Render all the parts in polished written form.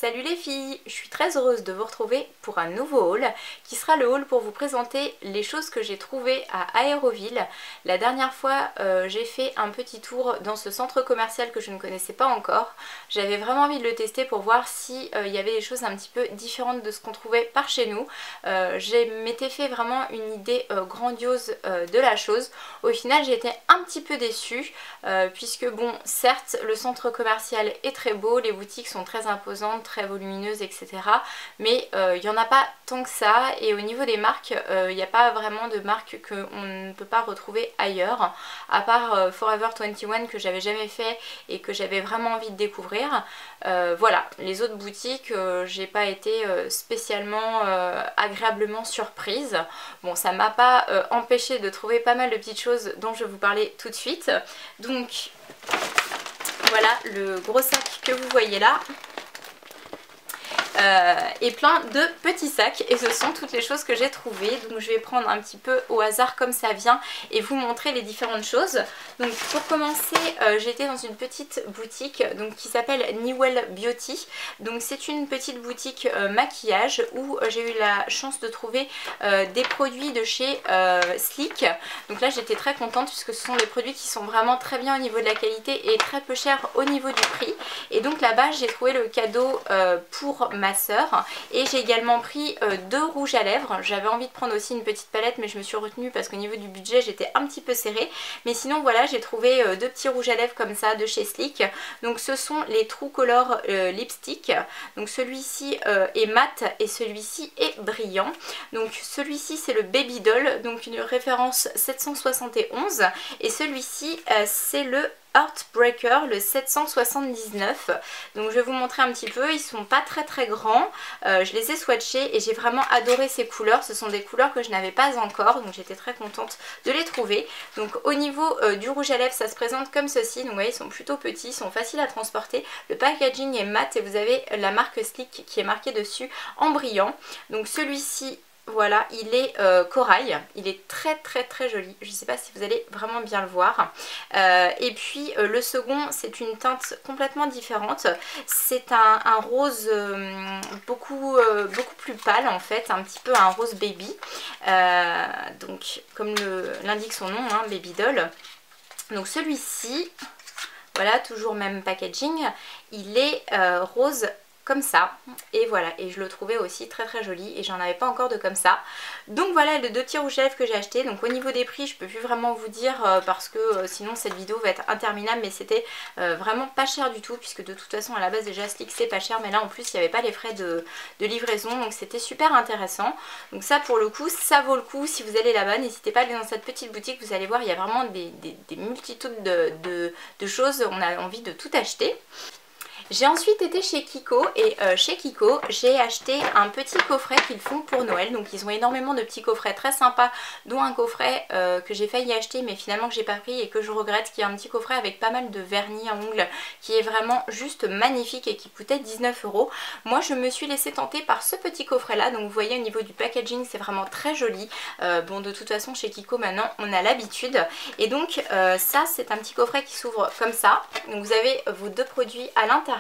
Salut les filles, je suis très heureuse de vous retrouver pour un nouveau haul qui sera le haul pour vous présenter les choses que j'ai trouvées à Aéroville. La dernière fois j'ai fait un petit tour dans ce centre commercial que je ne connaissais pas encore. J'avais vraiment envie de le tester pour voir si il y avait des choses un petit peu différentes de ce qu'on trouvait par chez nous. Je m'étais fait vraiment une idée grandiose de la chose. Au final j'ai été un petit peu déçue puisque bon, certes le centre commercial est très beau, les boutiques sont très imposantes, très volumineuses, etc. Mais il n'y en a pas tant que ça, et au niveau des marques, il n'y a pas vraiment de marques qu'on ne peut pas retrouver ailleurs, à part Forever 21 que j'avais jamais fait et que j'avais vraiment envie de découvrir. Voilà, les autres boutiques, j'ai pas été spécialement agréablement surprise. Bon, ça m'a pas empêché de trouver pas mal de petites choses dont je vais vous parler tout de suite. Donc voilà le gros sac que vous voyez là. Et plein de petits sacs, et ce sont toutes les choses que j'ai trouvées. Donc je vais prendre un petit peu au hasard comme ça vient et vous montrer les différentes choses. Donc pour commencer, j'étais dans une petite boutique donc, qui s'appelle Newell Beauty. Donc c'est une petite boutique maquillage où j'ai eu la chance de trouver des produits de chez Sleek. Donc là j'étais très contente puisque ce sont des produits qui sont vraiment très bien au niveau de la qualité et très peu chers au niveau du prix. Et donc là-bas j'ai trouvé le cadeau pour ma soeur, et j'ai également pris deux rouges à lèvres. J'avais envie de prendre aussi une petite palette mais je me suis retenue parce qu'au niveau du budget j'étais un petit peu serrée, mais sinon voilà, j'ai trouvé deux petits rouges à lèvres comme ça de chez Sleek. Donc ce sont les True Color Lipstick. Donc celui-ci est mat et celui-ci est brillant. Donc celui-ci c'est le Baby Doll, donc une référence 771, et celui-ci c'est le Heartbreaker, le 779. Donc je vais vous montrer un petit peu, ils sont pas très grands, je les ai swatchés et j'ai vraiment adoré ces couleurs. Ce sont des couleurs que je n'avais pas encore, donc j'étais très contente de les trouver. Donc au niveau du rouge à lèvres, ça se présente comme ceci. Donc vous voyez, ils sont plutôt petits, ils sont faciles à transporter, le packaging est mat et vous avez la marque Sleek qui est marquée dessus en brillant. Donc celui-ci, voilà, il est corail, il est très joli, je ne sais pas si vous allez vraiment bien le voir. Et puis le second, c'est une teinte complètement différente, c'est un rose beaucoup plus pâle en fait, un petit peu un rose baby, donc comme l'indique son nom, hein, Baby Doll. Donc celui-ci, voilà, toujours même packaging, il est rose comme ça, et voilà, et je le trouvais aussi très joli et j'en avais pas encore de comme ça. Donc voilà les deux petits rouges à lèvres que j'ai achetés. Donc au niveau des prix je peux plus vraiment vous dire parce que sinon cette vidéo va être interminable, mais c'était vraiment pas cher du tout, puisque de toute façon à la base déjà Sleek c'est pas cher, mais là en plus il n'y avait pas les frais de livraison, donc c'était super intéressant. Donc ça pour le coup ça vaut le coup, si vous allez là-bas n'hésitez pas à aller dans cette petite boutique, vous allez voir il y a vraiment des multitudes de choses, on a envie de tout acheter. J'ai ensuite été chez Kiko, et chez Kiko j'ai acheté un petit coffret qu'ils font pour Noël. Donc ils ont énormément de petits coffrets très sympas, dont un coffret que j'ai failli acheter mais finalement que j'ai pas pris et que je regrette, qui est un petit coffret avec pas mal de vernis à ongles qui est vraiment juste magnifique et qui coûtait 19 €. Moi je me suis laissée tenter par ce petit coffret là, donc vous voyez au niveau du packaging c'est vraiment très joli. Bon, de toute façon chez Kiko maintenant on a l'habitude, et donc ça c'est un petit coffret qui s'ouvre comme ça. Donc vous avez vos deux produits à l'intérieur.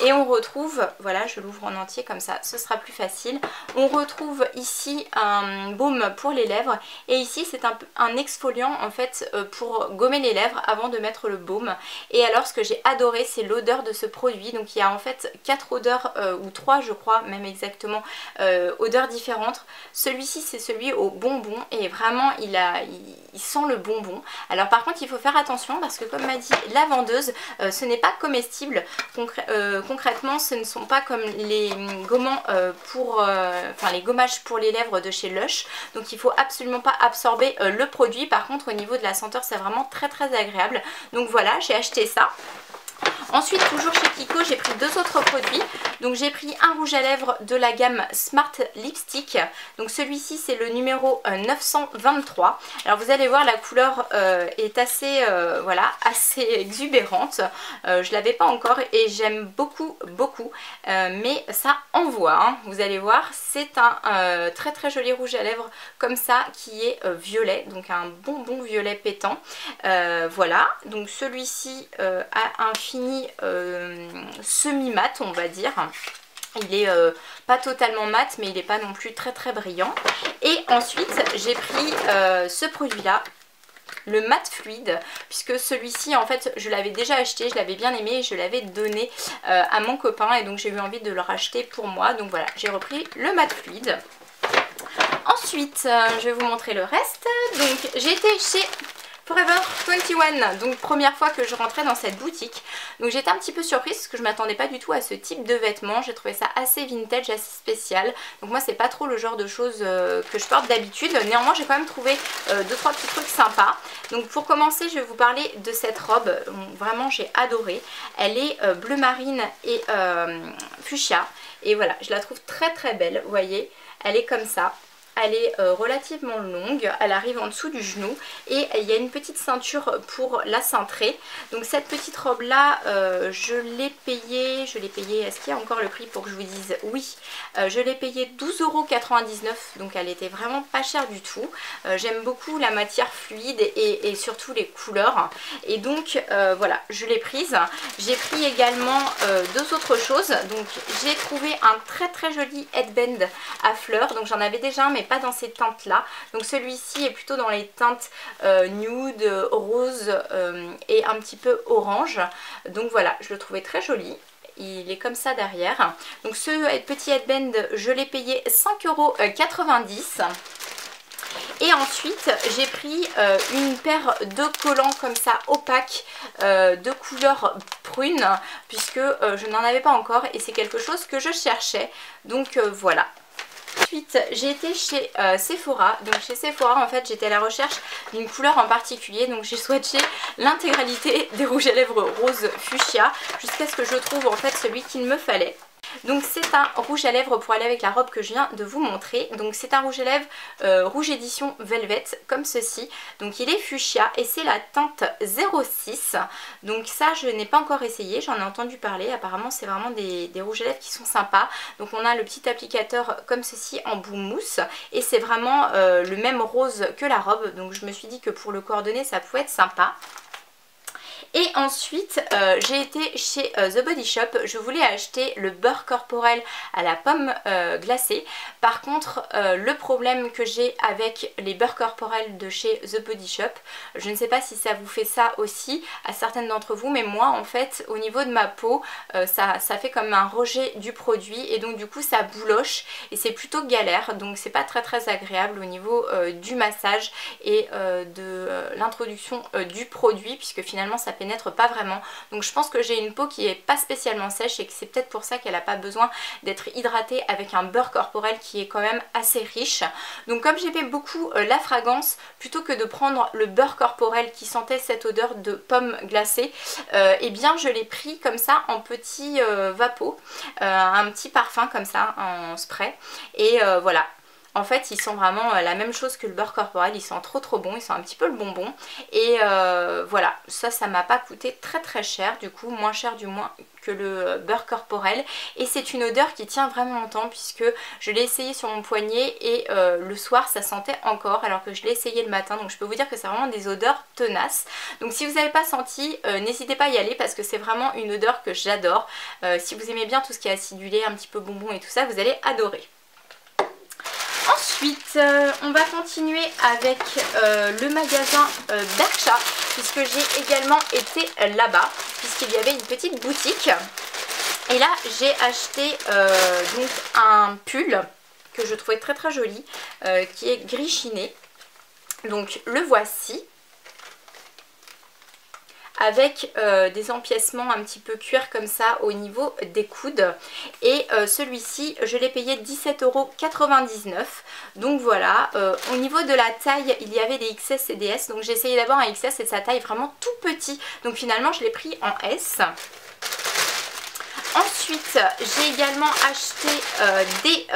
Et on retrouve, voilà, je l'ouvre en entier comme ça, ce sera plus facile. On retrouve ici un baume pour les lèvres, et ici c'est un exfoliant en fait pour gommer les lèvres avant de mettre le baume. Et alors ce que j'ai adoré c'est l'odeur de ce produit. Donc il y a en fait 4 odeurs ou 3 je crois même exactement, odeurs différentes. Celui-ci c'est celui au bonbon, et vraiment il sent le bonbon. Alors par contre il faut faire attention parce que comme m'a dit la vendeuse, ce n'est pas comestible. Concrètement ce ne sont pas comme les gommants enfin les gommages pour les lèvres de chez Lush, donc il faut absolument pas absorber le produit. Par contre au niveau de la senteur c'est vraiment très agréable. Donc voilà, j'ai acheté ça. Ensuite toujours chez Kiko j'ai pris deux autres produits. Donc j'ai pris un rouge à lèvres de la gamme Smart Lipstick. Donc celui-ci c'est le numéro 923. Alors vous allez voir la couleur est assez voilà, assez exubérante. Je l'avais pas encore et j'aime beaucoup mais ça envoie hein. Vous allez voir, c'est un très joli rouge à lèvres comme ça qui est violet, donc un bonbon violet pétant. Voilà, donc celui-ci a un fini semi-mat, on va dire. Il est pas totalement mat, mais il n'est pas non plus très très brillant. Et ensuite j'ai pris ce produit là, le mat fluide, puisque celui-ci en fait je l'avais déjà acheté, je l'avais bien aimé et je l'avais donné à mon copain, et donc j'ai eu envie de le racheter pour moi. Donc voilà, j'ai repris le mat fluide. Ensuite je vais vous montrer le reste. Donc j'ai été chez Forever 21, donc première fois que je rentrais dans cette boutique. Donc j'étais un petit peu surprise parce que je m'attendais pas du tout à ce type de vêtements. J'ai trouvé ça assez vintage, assez spécial. Donc moi c'est pas trop le genre de choses que je porte d'habitude. Néanmoins j'ai quand même trouvé 2-3 petits trucs sympas. Donc pour commencer je vais vous parler de cette robe. Vraiment j'ai adoré. Elle est bleu marine et fuchsia. Et voilà, je la trouve très très belle, vous voyez. Elle est comme ça. Elle est relativement longue, elle arrive en dessous du genou et il y a une petite ceinture pour la cintrer. Donc cette petite robe là, je l'ai payée, est-ce qu'il y a encore le prix pour que je vous dise? Oui, je l'ai payée 12,99 €, donc elle était vraiment pas chère du tout. J'aime beaucoup la matière fluide et surtout les couleurs. Et donc voilà, je l'ai prise. J'ai pris également deux autres choses. Donc j'ai trouvé un très très joli headband à fleurs, donc j'en avais déjà un mais pas dans ces teintes là. Donc celui-ci est plutôt dans les teintes nude, rose et un petit peu orange. Donc voilà, je le trouvais très joli. Il est comme ça derrière. Donc ce petit headband, je l'ai payé 5,90 €. Et ensuite j'ai pris une paire de collants comme ça opaques de couleur prune, puisque je n'en avais pas encore et c'est quelque chose que je cherchais. Donc voilà. Ensuite j'ai été chez Sephora. Donc chez Sephora en fait j'étais à la recherche d'une couleur en particulier. Donc j'ai swatché l'intégralité des rouges à lèvres rose fuchsia jusqu'à ce que je trouve en fait celui qu'il me fallait. Donc c'est un rouge à lèvres pour aller avec la robe que je viens de vous montrer. Donc c'est un rouge à lèvres rouge édition Velvet comme ceci. Donc il est fuchsia et c'est la teinte 06. Donc ça je n'ai pas encore essayé, j'en ai entendu parler. Apparemment c'est vraiment des rouges à lèvres qui sont sympas. Donc on a le petit applicateur comme ceci en bout mousse et c'est vraiment le même rose que la robe. Donc je me suis dit que pour le coordonner ça pouvait être sympa. Et ensuite j'ai été chez The Body Shop. Je voulais acheter le beurre corporel à la pomme glacée. Par contre le problème que j'ai avec les beurres corporels de chez The Body Shop, je ne sais pas si ça vous fait ça aussi à certaines d'entre vous, mais moi en fait au niveau de ma peau ça fait comme un rejet du produit et donc du coup ça bouloche et c'est plutôt galère. Donc c'est pas très très agréable au niveau du massage et de l'introduction du produit, puisque finalement ça pénètre pas vraiment. Donc je pense que j'ai une peau qui est pas spécialement sèche et que c'est peut-être pour ça qu'elle n'a pas besoin d'être hydratée avec un beurre corporel qui est quand même assez riche. Donc comme j'aimais beaucoup la fragrance, plutôt que de prendre le beurre corporel qui sentait cette odeur de pomme glacée, et bien je l'ai pris comme ça en petit vapeau, un petit parfum comme ça en spray et voilà. En fait ils sont vraiment la même chose que le beurre corporel, ils sont trop bons, ils sont un petit peu le bonbon. Et voilà, ça m'a pas coûté très très cher, du coup moins cher du moins que le beurre corporel. Et c'est une odeur qui tient vraiment longtemps puisque je l'ai essayé sur mon poignet et le soir ça sentait encore alors que je l'ai essayé le matin. Donc je peux vous dire que c'est vraiment des odeurs tenaces. Donc si vous n'avez pas senti, n'hésitez pas à y aller parce que c'est vraiment une odeur que j'adore. Si vous aimez bien tout ce qui est acidulé, un petit peu bonbon et tout ça, vous allez adorer. Ensuite, on va continuer avec le magasin Bershka, puisque j'ai également été là-bas, puisqu'il y avait une petite boutique. Et là, j'ai acheté donc un pull que je trouvais très très joli, qui est gris chiné. Donc le voici. Avec des empiècements un petit peu cuir comme ça au niveau des coudes. Et celui-ci je l'ai payé 17,99 €. Donc voilà, au niveau de la taille il y avait des XS et des S. Donc j'ai essayé d'abord un XS et sa taille vraiment tout petit. Donc finalement je l'ai pris en S. Ensuite, j'ai également acheté des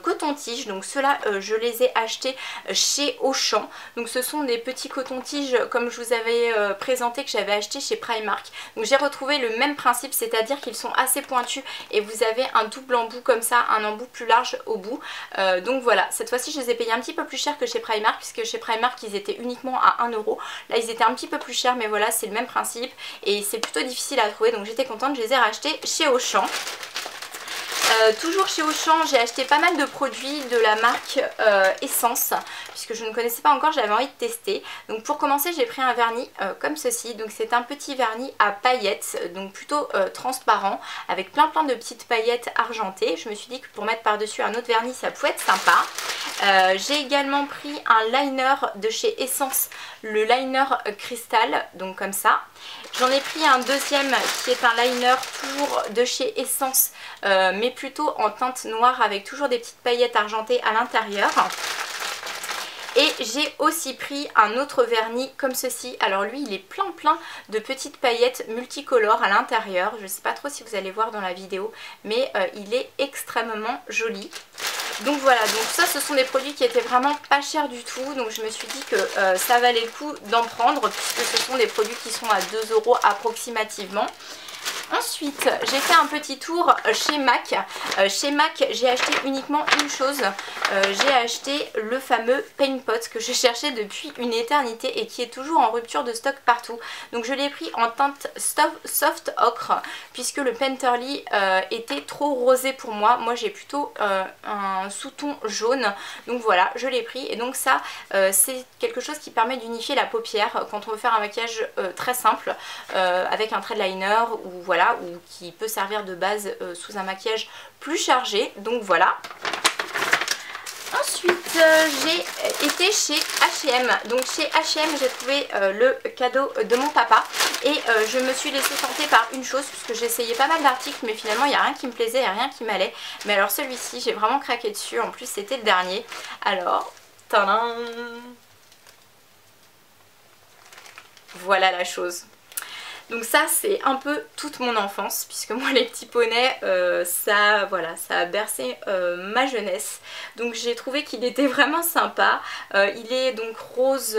cotons-tiges. Donc ceux-là, je les ai achetés chez Auchan. Donc ce sont des petits cotons-tiges comme je vous avais présenté que j'avais acheté chez Primark. Donc j'ai retrouvé le même principe, c'est-à-dire qu'ils sont assez pointus et vous avez un double embout comme ça, un embout plus large au bout. Donc voilà, cette fois-ci je les ai payés un petit peu plus cher que chez Primark, puisque chez Primark ils étaient uniquement à 1 €. Là ils étaient un petit peu plus chers, mais voilà, c'est le même principe et c'est plutôt difficile à trouver, donc j'étais contente, je les ai rachetés chez Auchan. Toujours chez Auchan, j'ai acheté pas mal de produits de la marque Essence, puisque je ne connaissais pas encore, j'avais envie de tester. Donc pour commencer, j'ai pris un vernis comme ceci. Donc c'est un petit vernis à paillettes, donc plutôt transparent, avec plein de petites paillettes argentées. Je me suis dit que pour mettre par-dessus un autre vernis, ça pouvait être sympa. J'ai également pris un liner de chez Essence, le liner cristal, donc comme ça. J'en ai pris un deuxième qui est un liner toujours de chez Essence, mais plutôt en teinte noire avec toujours des petites paillettes argentées à l'intérieur. Et j'ai aussi pris un autre vernis comme ceci. Alors lui il est plein de petites paillettes multicolores à l'intérieur. Je ne sais pas trop si vous allez voir dans la vidéo, mais il est extrêmement joli. Donc voilà, donc ça ce sont des produits qui étaient vraiment pas chers du tout. Donc je me suis dit que ça valait le coup d'en prendre, puisque ce sont des produits qui sont à 2 € approximativement. Ensuite, j'ai fait un petit tour chez MAC. Chez MAC, j'ai acheté uniquement une chose. J'ai acheté le fameux Paint Pot que je cherchais depuis une éternité et qui est toujours en rupture de stock partout. Donc je l'ai pris en teinte soft ocre, puisque le Painterly était trop rosé pour moi. Moi j'ai plutôt un sous-ton jaune. Donc voilà, je l'ai pris. Et donc ça, c'est quelque chose qui permet d'unifier la paupière quand on veut faire un maquillage très simple, avec un trait de liner ou voilà, ou qui peut servir de base sous un maquillage plus chargé. Donc voilà. Ensuite, j'ai été chez H&M. Donc chez H&M, j'ai trouvé le cadeau de mon papa et je me suis laissée tenter par une chose, puisque j'ai essayé pas mal d'articles, mais finalement il n'y a rien qui me plaisait et rien qui m'allait. Mais alors celui-ci, j'ai vraiment craqué dessus. En plus, c'était le dernier. Alors, tadam! Voilà la chose. Donc ça c'est un peu toute mon enfance, puisque moi les petits poneys ça a bercé ma jeunesse. Donc j'ai trouvé qu'il était vraiment sympa. Il est donc rose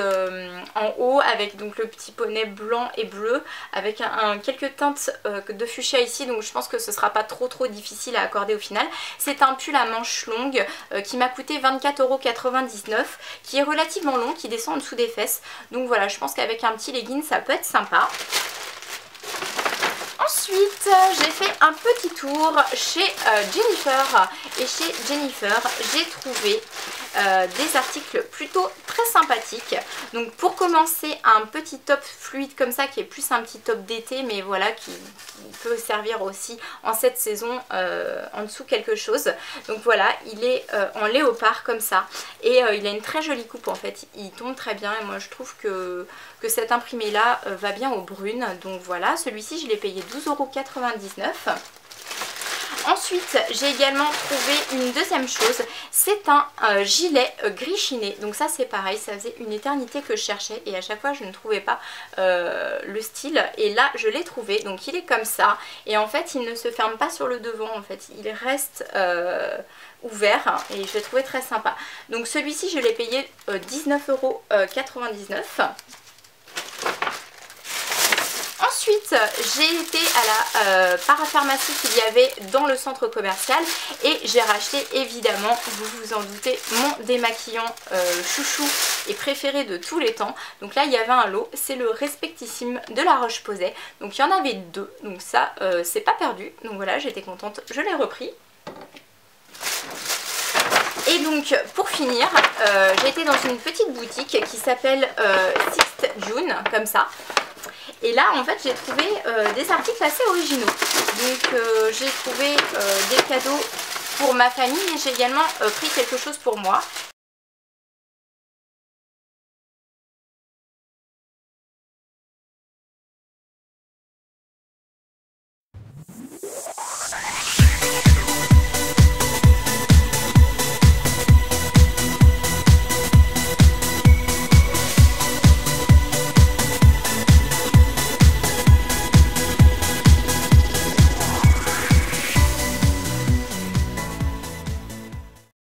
en haut, avec donc le petit poney blanc et bleu, avec quelques teintes de fuchsia ici, donc je pense que ce sera pas trop difficile à accorder au final. C'est un pull à manches longues qui m'a coûté 24,99 €, qui est relativement long, qui descend en dessous des fesses. Donc voilà, je pense qu'avec un petit legging ça peut être sympa. Ensuite, j'ai fait un petit tour chez Jennifer. Et chez Jennifer, j'ai trouvé des articles plutôt très sympathiques. Donc pour commencer, un petit top fluide comme ça, qui est plus un petit top d'été, mais voilà, qui peut servir aussi en cette saison, en dessous quelque chose. Donc voilà, il est en léopard comme ça. Et il a une très jolie coupe en fait, il tombe très bien. Et moi je trouve que cet imprimé là va bien aux brunes. Donc voilà, celui-ci je l'ai payé 12,99 €. Ensuite, j'ai également trouvé une deuxième chose, c'est un gilet gris chiné. Donc ça c'est pareil, ça faisait une éternité que je cherchais et à chaque fois je ne trouvais pas le style. Et là je l'ai trouvé, donc il est comme ça. Et en fait il ne se ferme pas sur le devant, en fait il reste ouvert et je l'ai trouvé très sympa. Donc celui-ci je l'ai payé 19,99 €. Ensuite, j'ai été à la parapharmacie qu'il y avait dans le centre commercial et j'ai racheté évidemment, vous vous en doutez, mon démaquillant chouchou et préféré de tous les temps. Donc là il y avait un lot, c'est le Respectissime de La Roche-Posay. Donc il y en avait deux, donc ça c'est pas perdu. Donc voilà, j'étais contente, je l'ai repris. Et donc pour finir, j'ai été dans une petite boutique qui s'appelle Sixth June, comme ça. Et là en fait j'ai trouvé des articles assez originaux. Donc j'ai trouvé des cadeaux pour ma famille et j'ai également pris quelque chose pour moi.